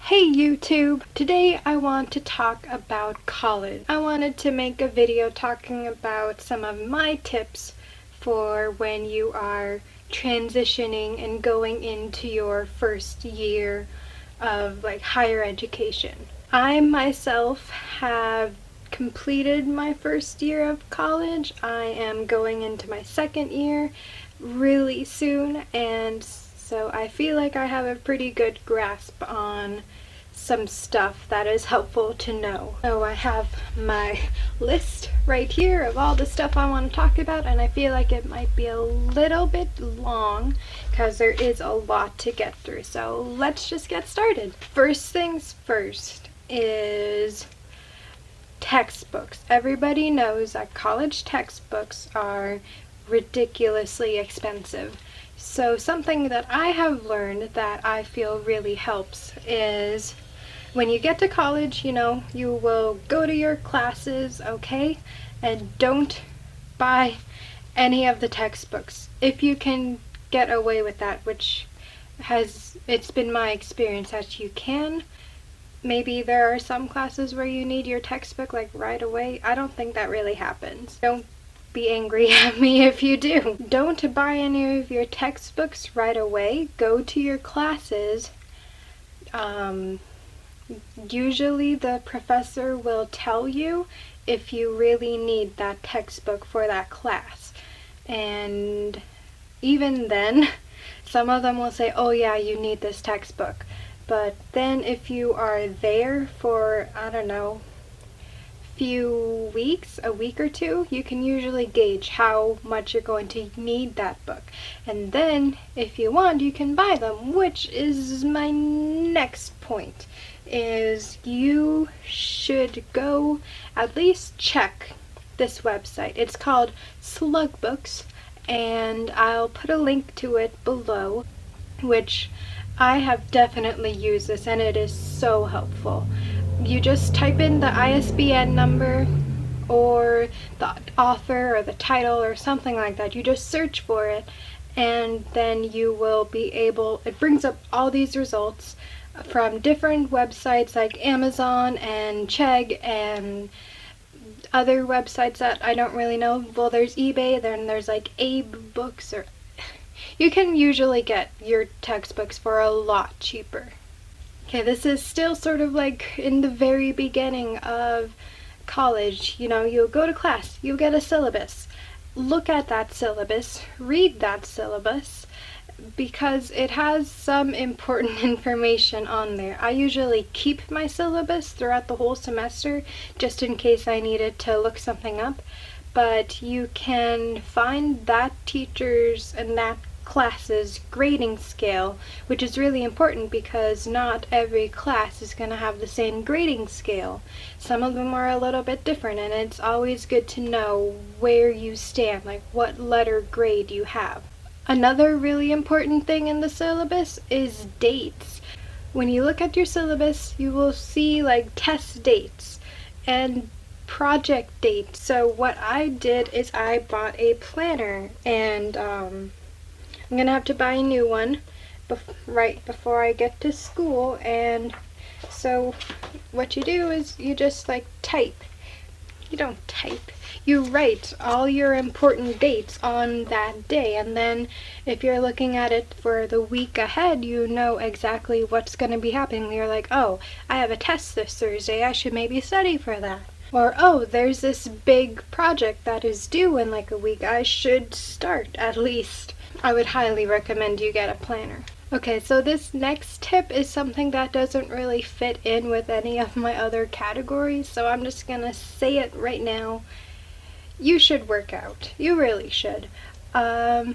Hey YouTube! Today I want to talk about college. I wanted to make a video talking about some of my tips for when you are transitioning and going into your first year of higher education. I myself have completed my first year of college. I am going into my second year really soon, and so I feel like I have a pretty good grasp on some stuff that is helpful to know. So I have my list right here of all the stuff I want to talk about, and I feel like it might be a little bit long because there is a lot to get through. So let's just get started. First things first is textbooks. Everybody knows that college textbooks are ridiculously expensive. So something that I have learned that I feel really helps is when you get to college, you will go to your classes, okay? And don't buy any of the textbooks. If you can get away with that, which it's been my experience that you can. Maybe there are some classes where you need your textbook right away. I don't think that really happens. Don't be angry at me if you do. Don't buy any of your textbooks right away. Go to your classes. Usually the professor will tell you if you really need that textbook for that class. And even then, some of them will say, oh yeah, you need this textbook. But then if you are there for, I don't know, few weeks, a week or two, you can usually gauge how much you're going to need that book. And then, if you want, you can buy them, which is my next point, is you should go at least check this website. It's called Syllabus, and I'll put a link to it below, which I have definitely used this, and it is so helpful. You just type in the ISBN number or the author or the title or something like that. You just search for it, and then you will be able, it brings up all these results from different websites like Amazon and Chegg and other websites that I don't really know. Well, there's eBay, then there's Abe Books, or you can usually get your textbooks for a lot cheaper. Okay, this is still sort of in the very beginning of college. You go to class, you get a syllabus. Look at that syllabus, read that syllabus, because it has some important information on there. I usually keep my syllabus throughout the whole semester, just in case I needed to look something up. But you can find that teacher's and that class's grading scale, which is really important because not every class is going to have the same grading scale. Some of them are a little bit different, and it's always good to know where you stand, what letter grade you have. Another really important thing in the syllabus is dates. When you look at your syllabus, you will see test dates and project dates. So what I did is I bought a planner, and I'm gonna have to buy a new one right before I get to school. And so what you do is you just type. You don't type. You write all your important dates on that day, and then if you're looking at it for the week ahead, you know exactly what's going to be happening. You're like, oh, I have a test this Thursday, I should maybe study for that. Or, oh, there's this big project that is due in a week, I should start at least. I would highly recommend you get a planner. Okay, so this next tip is something that doesn't really fit in with any of my other categories, so I'm just gonna say it right now. You should work out. You really should. I'm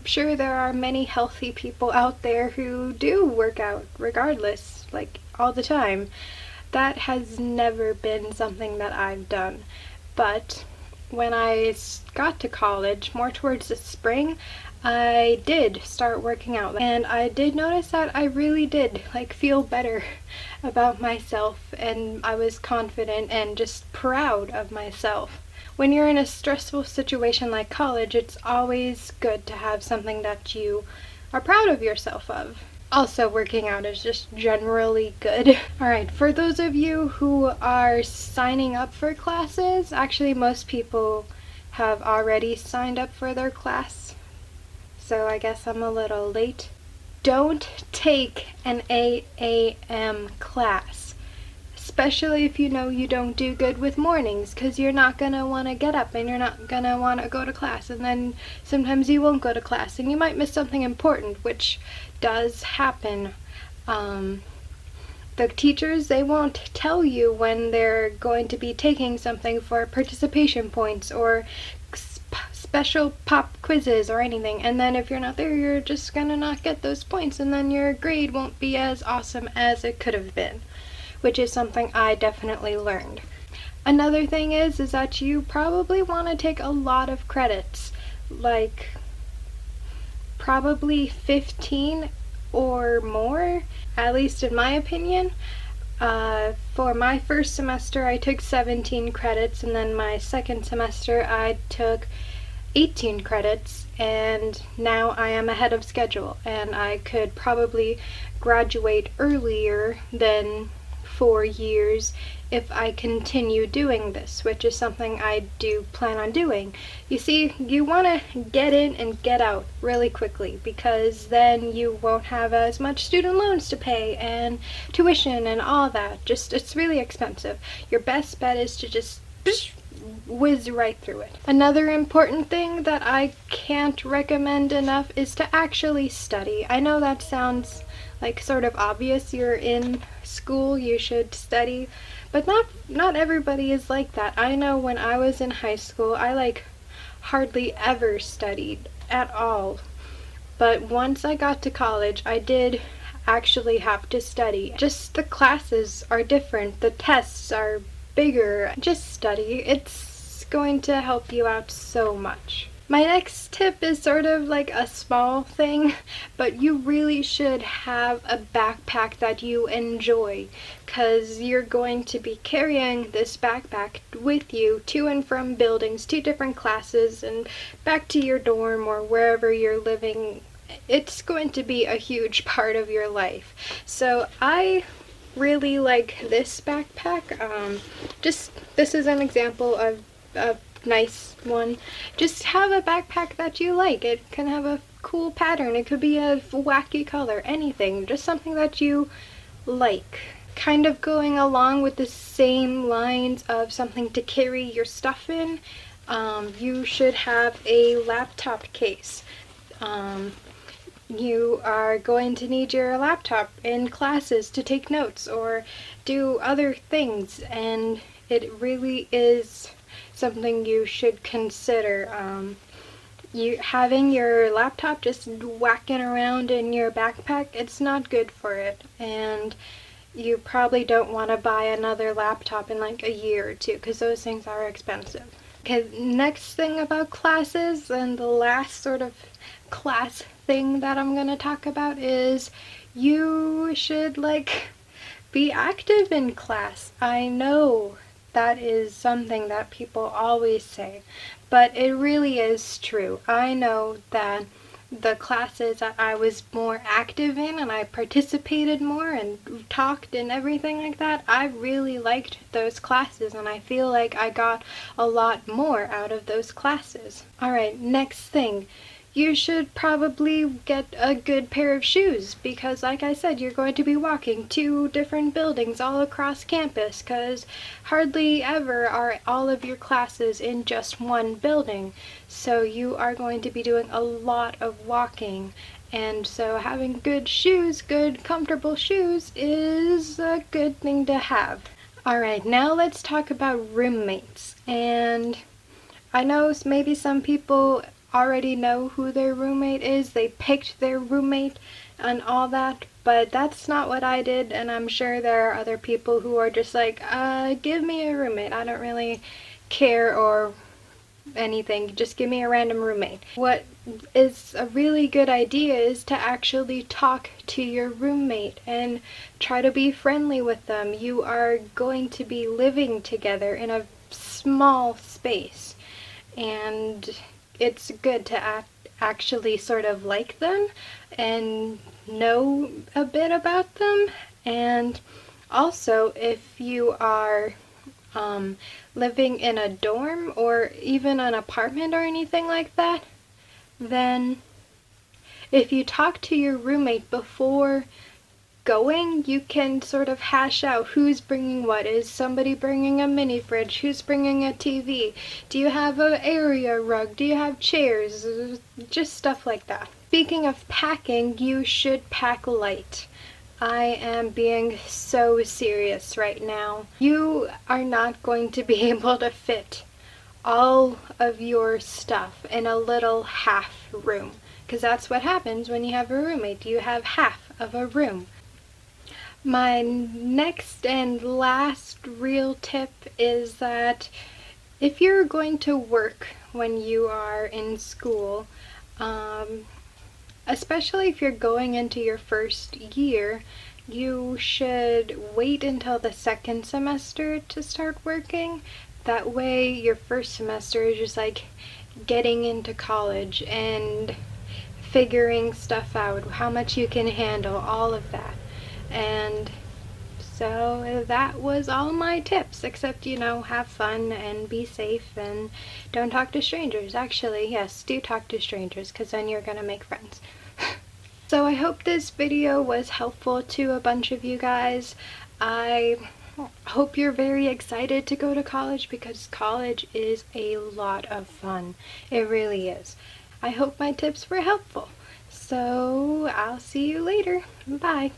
sure there are many healthy people out there who do work out regardless, all the time. That has never been something that I've done. But when I got to college, more towards the spring, I did start working out, and I did notice that I really did feel better about myself, and I was confident and just proud of myself. When you're in a stressful situation like college, it's always good to have something that you are proud of yourself of. Also, working out is just generally good. Alright, for those of you who are signing up for classes, actually most people have already signed up for their class, so I guess I'm a little late. Don't take an 8 a.m. class, especially if you know you don't do good with mornings, because you're not going to want to get up and you're not going to want to go to class, and then sometimes you won't go to class and you might miss something important, which does happen. The teachers, they won't tell you when they're going to be taking something for participation points or special pop quizzes or anything, and then if you're not there, you're just gonna not get those points, and then your grade won't be as awesome as it could have been, which is something I definitely learned. Another thing is that you probably want to take a lot of credits, like probably 15 or more, at least in my opinion. For my first semester I took 17 credits, and then my second semester I took 18 credits, and now I am ahead of schedule, and I could probably graduate earlier than 4 years if I continue doing this, which is something I do plan on doing. You see, you want to get in and get out really quickly, because then you won't have as much student loans to pay and tuition and all that. It's really expensive. Your best bet is to just whiz right through it. Another important thing that I can't recommend enough is to actually study. I know that sounds like sort of obvious. You're in school, you should study, but not everybody is like that. I know when I was in high school, I hardly ever studied at all. But once I got to college, I did actually have to study. Just the classes are different, the tests are bigger. Just study. It's going to help you out so much. My next tip is sort of like a small thing, but you really should have a backpack that you enjoy, because you're going to be carrying this backpack with you to and from buildings, to different classes, and back to your dorm or wherever you're living. It's going to be a huge part of your life. So I really like this backpack. This is an example of a nice one. Just have a backpack that you like. It can have a cool pattern, it could be a wacky color, anything, just something that you like. Kind of going along with the same lines of something to carry your stuff in, you should have a laptop case. You are going to need your laptop in classes to take notes or do other things, and it really is something you should consider. You having your laptop just whacking around in your backpack, it's not good for it, and you probably don't want to buy another laptop in like a year or two, because those things are expensive. Okay, next thing about classes, and the last sort of class thing that I'm going to talk about, is you should be active in class. I know that is something that people always say, but it really is true. I know that the classes that I was more active in and I participated more and talked and everything like that, I really liked those classes, and I feel like I got a lot more out of those classes. Alright, next thing. You should probably get a good pair of shoes, because like I said, you're going to be walking to different buildings all across campus, because hardly ever are all of your classes in just one building. So you are going to be doing a lot of walking, and so having good shoes, good comfortable shoes, is a good thing to have. Alright, now let's talk about roommates. And I know maybe some people already know who their roommate is, they picked their roommate and all that, but that's not what I did, and I'm sure there are other people who are just like, give me a roommate, I don't really care or anything, just give me a random roommate. What is a really good idea is to actually talk to your roommate and try to be friendly with them. You are going to be living together in a small space, and it's good to actually sort of like them and know a bit about them. And also, if you are living in a dorm or even an apartment or anything like that, then if you talk to your roommate before going, you can sort of hash out who's bringing what. Is somebody bringing a mini fridge? Who's bringing a TV? Do you have an area rug? Do you have chairs? Just stuff like that. Speaking of packing, you should pack light. I am being so serious right now. You are not going to be able to fit all of your stuff in a little half room, because that's what happens when you have a roommate. You have half of a room. My next and last real tip is that if you're going to work when you are in school, especially if you're going into your first year, you should wait until the second semester to start working. That way your first semester is just like getting into college and figuring stuff out, how much you can handle, all of that. And so that was all my tips, except, have fun and be safe and don't talk to strangers. Actually, yes, do talk to strangers, because then you're gonna make friends. So I hope this video was helpful to a bunch of you guys. I hope you're very excited to go to college, because college is a lot of fun. It really is. I hope my tips were helpful. So I'll see you later. Bye.